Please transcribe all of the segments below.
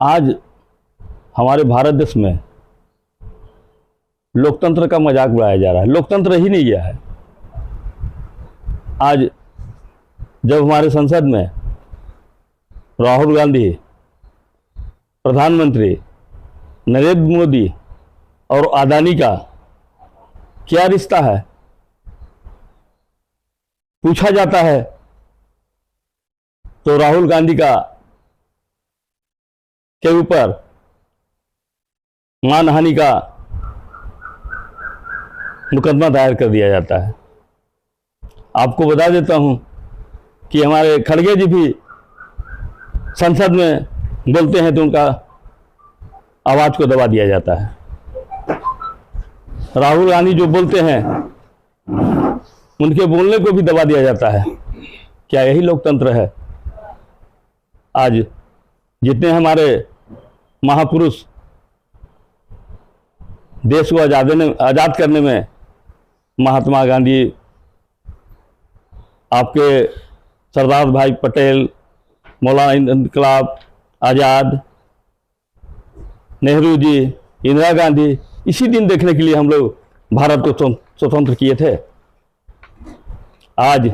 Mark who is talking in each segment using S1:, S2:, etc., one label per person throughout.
S1: आज हमारे भारत देश में लोकतंत्र का मजाक उड़ाया जा रहा है। लोकतंत्र ही नहीं गया है। आज जब हमारे संसद में राहुल गांधी, प्रधानमंत्री नरेंद्र मोदी और अदानी का क्या रिश्ता है पूछा जाता है, तो राहुल गांधी का के ऊपर मानहानि का मुकदमा दायर कर दिया जाता है। आपको बता देता हूं कि हमारे खड़गे जी भी संसद में बोलते हैं तो उनका आवाज को दबा दिया जाता है। राहुल गांधी जो बोलते हैं उनके बोलने को भी दबा दिया जाता है। क्या यही लोकतंत्र है? आज जितने हमारे महापुरुष देश को आज़ाद करने में महात्मा गांधी, आपके सरदार भाई पटेल, मौलाना इनकलाब आज़ाद, नेहरू जी, इंदिरा गांधी, इसी दिन देखने के लिए हम लोग भारत को स्वतंत्र किए थे। आज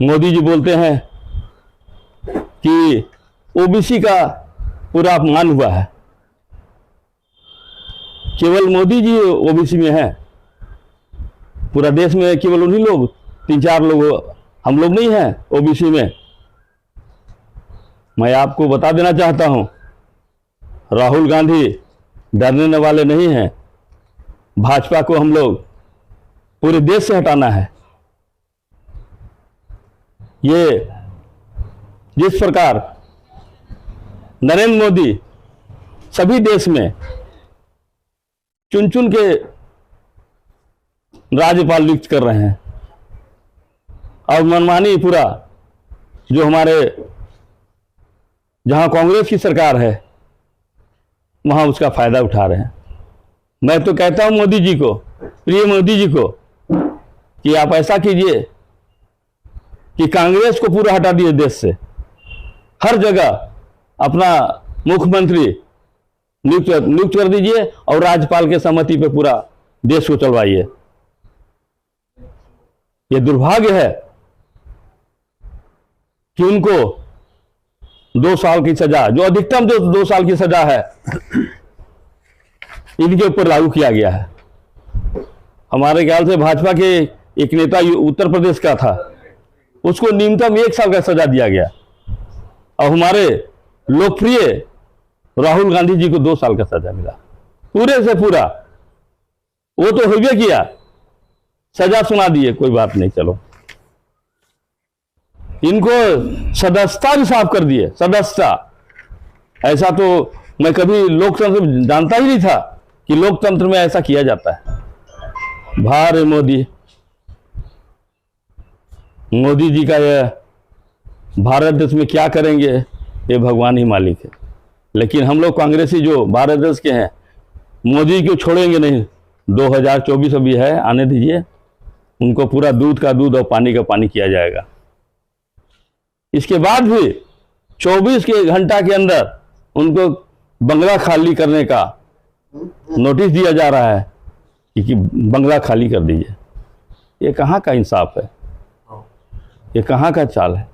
S1: मोदी जी बोलते हैं कि ओबीसी का पूरा अपमान हुआ है। केवल मोदी जी ओबीसी में है, पूरा देश में केवल उन्हीं लोग, 3-4 लोग, हम लोग नहीं हैं ओबीसी में। मैं आपको बता देना चाहता हूं, राहुल गांधी डरने वाले नहीं हैं। भाजपा को हम लोग पूरे देश से हटाना है। ये जिस प्रकार नरेंद्र मोदी सभी देश में चुन चुन के राज्यपाल नियुक्त कर रहे हैं और मनमानी पूरा जो हमारे जहां कांग्रेस की सरकार है वहां उसका फायदा उठा रहे हैं। मैं तो कहता हूं मोदी जी को, प्रिय मोदी जी को, कि आप ऐसा कीजिए कि कांग्रेस को पूरा हटा दिए देश से। हर जगह अपना मुख्यमंत्री नियुक्त कर दीजिए और राज्यपाल के सहमति पे पूरा देश को चलवाइए। ये दुर्भाग्य है कि उनको 2 साल की सजा, जो अधिकतम जो 2 साल की सजा है, इनके ऊपर लागू किया गया है। हमारे ख्याल से भाजपा के एक नेता उत्तर प्रदेश का था, उसको न्यूनतम 1 साल का सजा दिया गया और हमारे लोकप्रिय राहुल गांधी जी को 2 साल का सजा मिला। पूरे से पूरा वो तो हो गया किया, सजा सुना दिए, कोई बात नहीं, चलो। इनको सदस्यता भी साफ कर दिए, सदस्यता। ऐसा तो मैं कभी लोकतंत्र जानता ही नहीं था कि लोकतंत्र में ऐसा किया जाता है। भारे मोदी जी का यह भारत देश में क्या करेंगे ये भगवान ही मालिक है। लेकिन हम लोग कांग्रेसी जो भारत देश के हैं, मोदी को छोड़ेंगे नहीं। 2024 अभी है, आने दीजिए, उनको पूरा दूध का दूध और पानी का पानी किया जाएगा। इसके बाद भी 24 के घंटा के अंदर उनको बंगला खाली करने का नोटिस दिया जा रहा है कि बंगला खाली कर दीजिए। ये कहाँ का इंसाफ है? ये कहाँ का चाल है?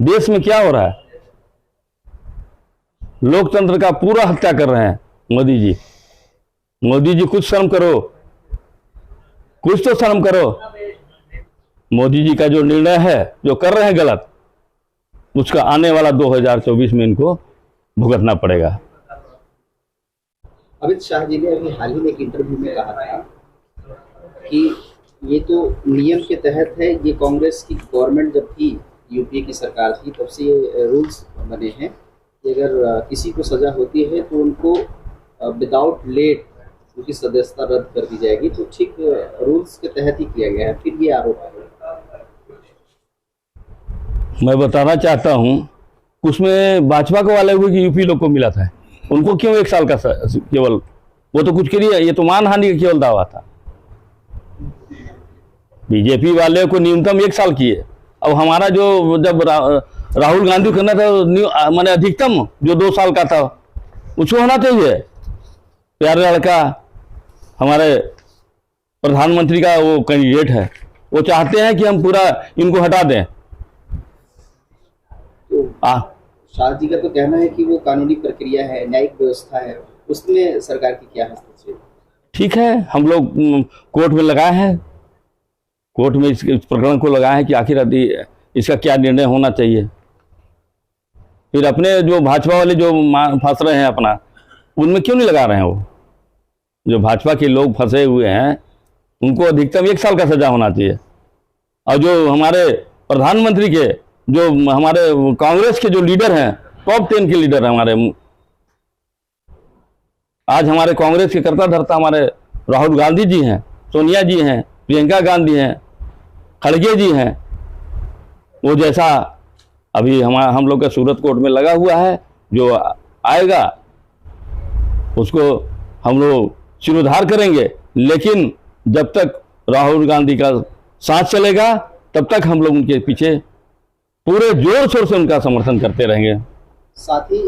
S1: देश में क्या हो रहा है? लोकतंत्र का पूरा हत्या कर रहे हैं मोदी जी। मोदी जी कुछ शर्म करो, कुछ तो शर्म करो। मोदी जी का जो निर्णय है, जो कर रहे हैं गलत, उसका आने वाला 2024 में इनको भुगतना पड़ेगा।
S2: अमित शाह जी ने अभी हाल ही में एक इंटरव्यू में कहा था कि ये तो नियम के तहत है, ये कांग्रेस की गवर्नमेंट जब थी, यूपीए की सरकार थी, तब से ये रूल्स बने हैं कि अगर किसी को सजा होती है तो उनको विदाउट लेट उनकी सदस्यता रद्द कर दी जाएगी। तो ठीक रूल्स के तहत ही किया गया है, फिर ये आरोप है।
S1: मैं बताना चाहता हूं, उसमें भाजपा को वाले हुए कि यूपी लोग को मिला था, उनको क्यों 1 साल का केवल? वो तो कुछ करिए, ये तो मानहानि का केवल दावा था। बीजेपी वाले को न्यूनतम 1 साल किए। अब हमारा जो जब राहुल गांधी को करना था माने अधिकतम जो 2 साल का था उसको होना चाहिए। प्यारे लड़का हमारे प्रधानमंत्री का वो कैंडिडेट है, वो चाहते हैं कि हम पूरा इनको हटा दें।
S2: तो शाह जी का तो कहना है कि वो कानूनी प्रक्रिया है, न्यायिक व्यवस्था है, उसमें सरकार की क्या हस्तक्षेप?
S1: ठीक है, हम लोग कोर्ट में लगाए हैं, कोर्ट में इस प्रकरण को लगाए हैं कि आखिर इसका क्या निर्णय होना चाहिए। फिर अपने जो भाजपा वाले जो फंस रहे हैं अपना, उनमें क्यों नहीं लगा रहे हैं? वो जो भाजपा के लोग फंसे हुए हैं उनको अधिकतम 1 साल का सजा होना चाहिए। और जो हमारे प्रधानमंत्री के, जो हमारे कांग्रेस के जो लीडर हैं, टॉप 10 के लीडर हैं हमारे, आज हमारे कांग्रेस के करता धरता हमारे राहुल गांधी जी हैं, सोनिया जी हैं, प्रियंका गांधी हैं, खड़गे जी हैं। वो जैसा अभी हम लोग का सूरत कोर्ट में लगा हुआ है, जो आएगा उसको हम लोग शिरोधार करेंगे। लेकिन जब तक राहुल गांधी का साथ चलेगा तब तक हम लोग उनके पीछे पूरे जोर शोर से उनका समर्थन करते रहेंगे।
S2: साथ ही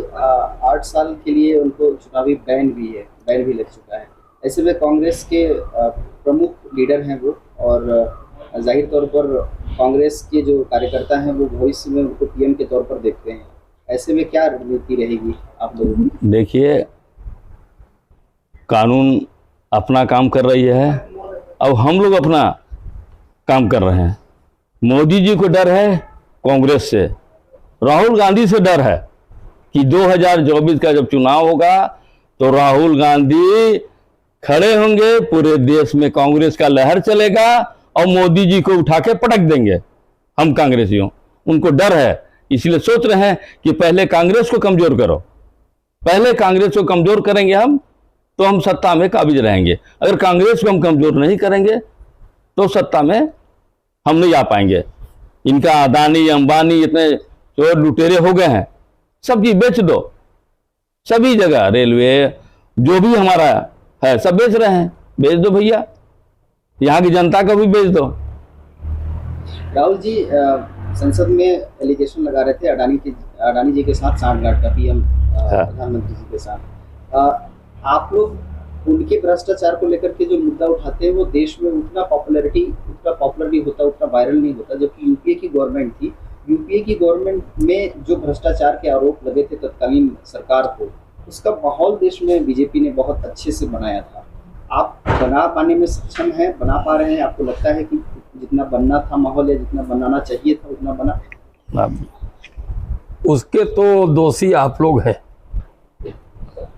S2: 8 साल के लिए उनको चुनावी बैन भी लग चुका है। ऐसे में कांग्रेस के प्रमुख लीडर हैं वो, और जाहिर तौर पर कांग्रेस के जो कार्यकर्ता हैं वो भविष्य में उनको पीएम के तौर पर देखते हैं। ऐसे में क्या रणनीति रहेगी आप लोगों की? देखिए,
S1: कानून अपना काम कर रही है और हम लोग अपना काम कर रहे हैं। मोदी जी को डर है कांग्रेस से, राहुल गांधी से डर है कि 2024 का जब चुनाव होगा तो राहुल गांधी खड़े होंगे, पूरे देश में कांग्रेस का लहर चलेगा और मोदी जी को उठा के पटक देंगे। हम कांग्रेसियों, उनको डर है, इसलिए सोच रहे हैं कि पहले कांग्रेस को कमजोर करो। पहले कांग्रेस को कमजोर करेंगे हम तो हम सत्ता में काबिज रहेंगे। अगर कांग्रेस को हम कमजोर नहीं करेंगे तो सत्ता में हम नहीं आ पाएंगे। इनका अदानी अंबानी इतने चोर लुटेरे हो गए हैं, सब चीज बेच दो, सभी जगह रेलवे जो भी हमारा है सब बेच रहे हैं। बेच दो भैया, यहाँ की जनता को भी बेच दो।
S2: राहुल जी संसद में एलिगेशन लगा रहे थे अडानी जी के साथ सांठगांठ का, पीएम प्रधानमंत्री जी के साथ। आप लोग उनके भ्रष्टाचार को लेकर के जो मुद्दा उठाते हैं वो देश में उतना पॉपुलर नहीं होता, उतना वायरल नहीं होता। जबकि यूपीए की गवर्नमेंट थी, यूपीए की गवर्नमेंट में जो भ्रष्टाचार के आरोप लगे थे तत्कालीन सरकार को, उसका माहौल देश में बीजेपी ने बहुत अच्छे से बनाया था। आप बना पाने में सक्षम हैं, बना पा रहे हैं? आपको लगता है कि जितना बनना था माहौल या जितना बनाना चाहिए था उतना बना?
S3: उसके तो दोषी आप लोग हैं,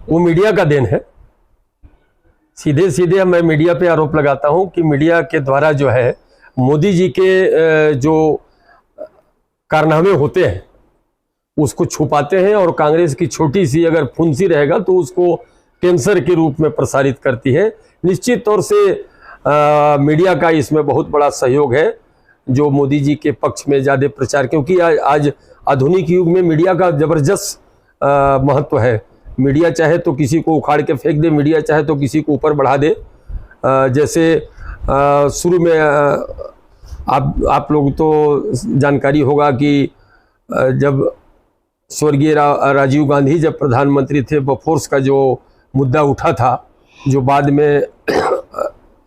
S3: वो मीडिया का देन है। सीधे सीधे मैं मीडिया पे आरोप लगाता हूं कि मीडिया के द्वारा जो है मोदी जी के जो कारनामे होते हैं उसको छुपाते हैं, और कांग्रेस की छोटी सी अगर फुंसी रहेगा तो उसको कैंसर के रूप में प्रसारित करती है। निश्चित तौर से मीडिया का इसमें बहुत बड़ा सहयोग है, जो मोदी जी के पक्ष में ज़्यादा प्रचार, क्योंकि आज आधुनिक युग में मीडिया का जबरदस्त महत्व है। मीडिया चाहे तो किसी को उखाड़ के फेंक दे, मीडिया चाहे तो किसी को ऊपर बढ़ा दे। जैसे शुरू में आप लोग तो जानकारी होगा कि जब स्वर्गीय राजीव गांधी जब प्रधानमंत्री थे, बोफोर्स का जो मुद्दा उठा था, जो बाद में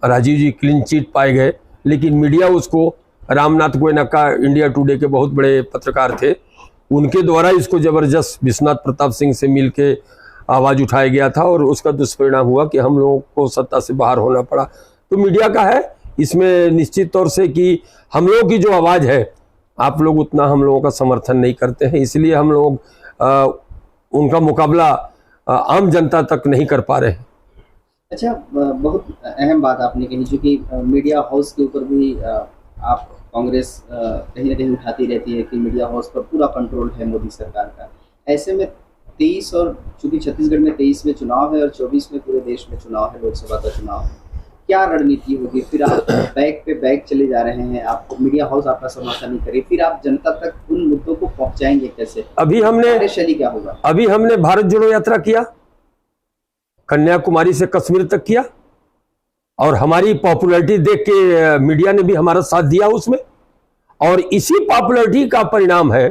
S3: राजीव जी क्लीन चिट पाए गए, लेकिन मीडिया उसको, रामनाथ गोयनका इंडिया टुडे के बहुत बड़े पत्रकार थे, उनके द्वारा इसको जबरदस्त विश्वनाथ प्रताप सिंह से मिलके आवाज़ उठाया गया था, और उसका दुष्परिणाम हुआ कि हम लोगों को सत्ता से बाहर होना पड़ा। तो मीडिया का है इसमें निश्चित तौर से कि हम लोगों की जो आवाज़ है, आप लोग उतना हम लोगों का समर्थन नहीं करते हैं, इसलिए हम लोग उनका मुकाबला आम जनता तक नहीं कर पा रहे हैं।
S2: अच्छा, बहुत अहम बात आपने कही, क्योंकि मीडिया हाउस के ऊपर भी आप कांग्रेस कहीं ना कहीं उठाती रहती है कि मीडिया हाउस पर पूरा कंट्रोल है मोदी सरकार का। ऐसे में 23 और चूंकि छत्तीसगढ़ में 23 में चुनाव है और 24 में पूरे देश में चुनाव है, लोकसभा का चुनाव है, क्या रणनीति होगी? फिर आप बैक पे बैक चले जा रहे हैं, आप मीडिया हाउस आपका समर्थन नहीं करे, फिर आप जनता तक उन मुद्दों को पहुंचाएंगे कैसे?
S3: अभी हमने भारत जोड़ो यात्रा किया, कन्याकुमारी से कश्मीर तक किया, और हमारी पॉपुलैरिटी देख के मीडिया ने भी हमारा साथ दिया उसमें, और इसी पॉपुलैरिटी का परिणाम है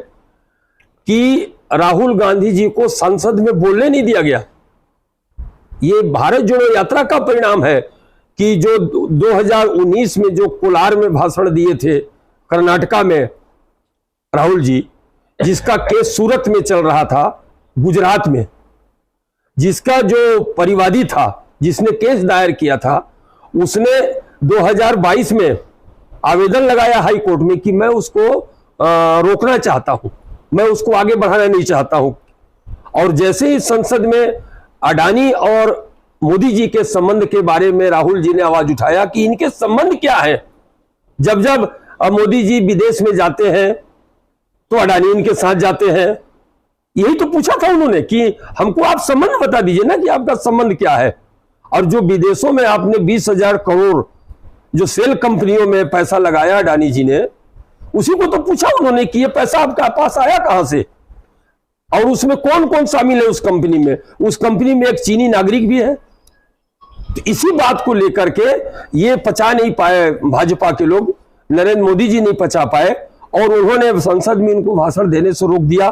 S3: कि राहुल गांधी जी को संसद में बोलने नहीं दिया गया। ये भारत जोड़ो यात्रा का परिणाम है कि जो 2019 में जो कोलार में भाषण दिए थे कर्नाटका में राहुल जी, जिसका केस सूरत में चल रहा था, गुजरात में, जिसका जो परिवादी था जिसने केस दायर किया था, उसने 2022 में आवेदन लगाया हाई कोर्ट में कि मैं उसको रोकना चाहता हूं, मैं उसको आगे बढ़ाना नहीं चाहता हूं। और जैसे ही संसद में अडानी और मोदी जी के संबंध के बारे में राहुल जी ने आवाज उठाया कि इनके संबंध क्या है, जब जब मोदी जी विदेश में जाते हैं तो अडानी इनके साथ जाते हैं। यही तो पूछा था उन्होंने कि हमको आप संबंध बता दीजिए ना कि आपका संबंध क्या है। और जो विदेशों में आपने 20,000 करोड़ जो सेल कंपनियों में पैसा लगाया अडानी जी ने, उसी को तो पूछा उन्होंने कि ये पैसा आपका पास आया कहां से, और उसमें कौन कौन शामिल है उस कंपनी में। उस कंपनी में एक चीनी नागरिक भी है। तो इसी बात को लेकर के ये पचा नहीं पाए भाजपा के लोग, नरेंद्र मोदी जी नहीं पचा पाए, और उन्होंने संसद में इनको भाषण देने से रोक दिया।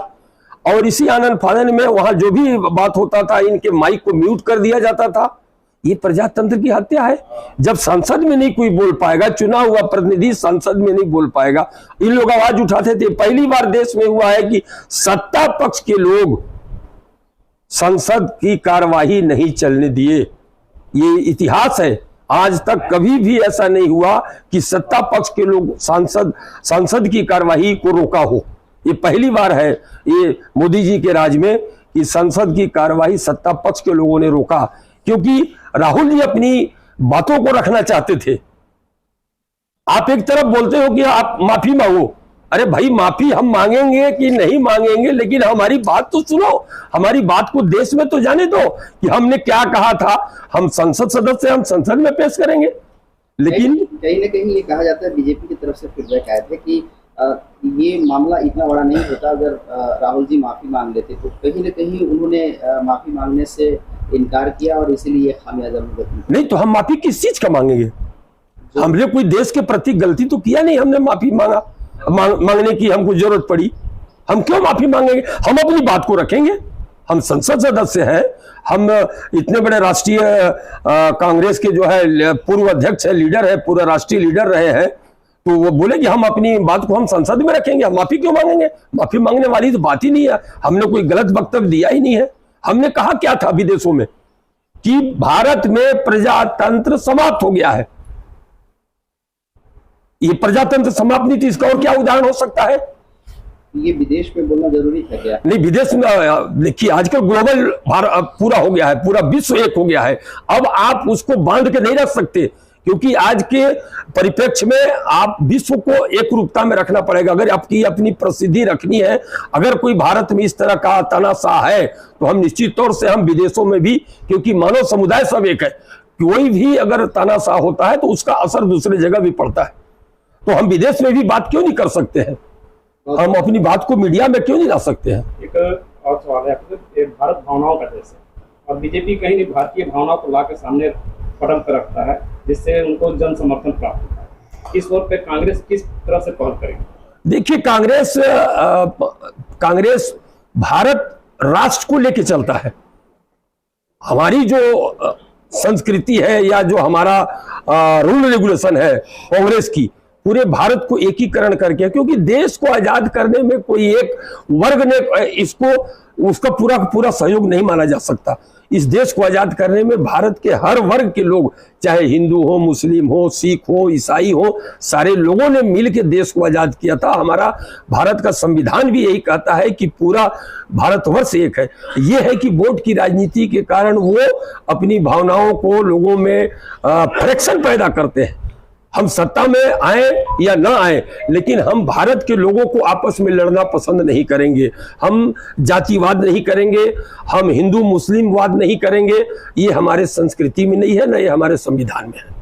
S3: और इसी आनंद फानन में वहां जो भी बात होता था इनके माइक को म्यूट कर दिया जाता था। ये प्रजातंत्र की हत्या है। जब संसद में नहीं कोई बोल पाएगा, चुना हुआ प्रतिनिधि संसद में नहीं बोल पाएगा, इन लोग आवाज उठाते थे। पहली बार देश में हुआ है कि सत्ता पक्ष के लोग संसद की कार्यवाही नहीं चलने दिए। ये इतिहास है, आज तक कभी भी ऐसा नहीं हुआ कि सत्ता पक्ष के लोग संसद की कार्यवाही को रोका हो। ये पहली बार है ये मोदी जी के राज में कि संसद की कार्यवाही सत्ता पक्ष के लोगों ने रोका, क्योंकि राहुल जी अपनी बातों को रखना चाहते थे। आप एक तरफ बोलते हो कि आप माफी मांगो, अरे भाई माफी हम मांगेंगे कि नहीं मांगेंगे, लेकिन हमारी बात तो सुनो, हमारी बात को देश में तो जाने दो कि हमने क्या कहा था। हम संसद सदस्य, हम संसद में पेश करेंगे। लेकिन
S2: कहीं ना कहीं ये कहा जाता है, बीजेपी की तरफ से फीडबैक आए थे कि ये मामला इतना बड़ा नहीं होता अगर राहुल जी माफी मांग लेते, तो कहीं ना कहीं उन्होंने माफी मांगने से इनकार किया और इसीलिए खामियाजा भुगतनी।
S3: नहीं तो हम माफी किस चीज का मांगेंगे? हमने कोई देश के प्रति गलती तो किया नहीं, हमने माफी मांगने की हमको जरूरत पड़ी, हम क्यों माफी मांगेंगे? हम अपनी बात को रखेंगे। हम संसद सदस्य हैं, हम इतने बड़े राष्ट्रीय कांग्रेस के जो है पूर्व अध्यक्ष है, लीडर है, पूरा राष्ट्रीय लीडर रहे हैं, तो वो बोले कि हम अपनी बात को हम संसद में रखेंगे, हम माफी क्यों मांगेंगे? माफी मांगने वाली तो बात ही नहीं है। हमने कोई गलत वक्तव्य दिया ही नहीं है। हमने कहा क्या था विदेशों में कि भारत में प्रजातंत्र समाप्त हो गया है। ये प्रजातंत्र समाप्त नहीं थी, इसका और क्या उदाहरण हो सकता है?
S2: ये विदेश में बोलना जरूरी था क्या? नहीं,
S3: विदेश में देखिए आजकल ग्लोबल पूरा हो गया है, पूरा विश्व एक हो गया है। अब आप उसको बांध के नहीं रख सकते, क्योंकि आज के परिप्रेक्ष्य में आप विश्व को एक रूपता में रखना पड़ेगा। अगर आपकी अपनी प्रसिद्धि रखनी है, अगर कोई भारत में इस तरह का तानाशाह है, तो हम निश्चित तौर से हम विदेशों में भी, क्योंकि मानव समुदाय सब एक है, कोई भी अगर तानाशाह होता है तो उसका असर दूसरे जगह भी पड़ता है। तो हम विदेश में भी बात क्यों नहीं कर सकते हैं? हम अपनी बात को मीडिया में क्यों नहीं ला सकते हैं?
S4: एक और सवाल है, भारत भावनाओं का देश है और बीजेपी कहीं नहीं भारतीय भावनाओं को लाकर सामने पटल पर रखता है, जिससे उनको जन समर्थन प्राप्त होता है। इस ओर पे कांग्रेस किस तरह से पहल करेगी?
S3: देखिए कांग्रेस भारत राष्ट्र को लेकर चलता है। हमारी जो संस्कृति है या जो हमारा रूल रेगुलेशन है कांग्रेस की, पूरे भारत को एकीकरण करके, क्योंकि देश को आजाद करने में कोई एक वर्ग ने उसका पूरा सहयोग नहीं माना जा सकता। इस देश को आजाद करने में भारत के हर वर्ग के लोग, चाहे हिंदू हो, मुस्लिम हो, सिख हो, ईसाई हो, सारे लोगों ने मिलकर देश को आजाद किया था। हमारा भारत का संविधान भी यही कहता है कि पूरा भारतवर्ष एक है। यह है कि वोट की राजनीति के कारण वो अपनी भावनाओं को लोगों में फ्रैक्शन पैदा करते हैं। हम सत्ता में आए या ना आए, लेकिन हम भारत के लोगों को आपस में लड़ना पसंद नहीं करेंगे। हम जातिवाद नहीं करेंगे, हम हिंदू मुस्लिम वाद नहीं करेंगे। ये हमारे संस्कृति में नहीं है, ना ये हमारे संविधान में है।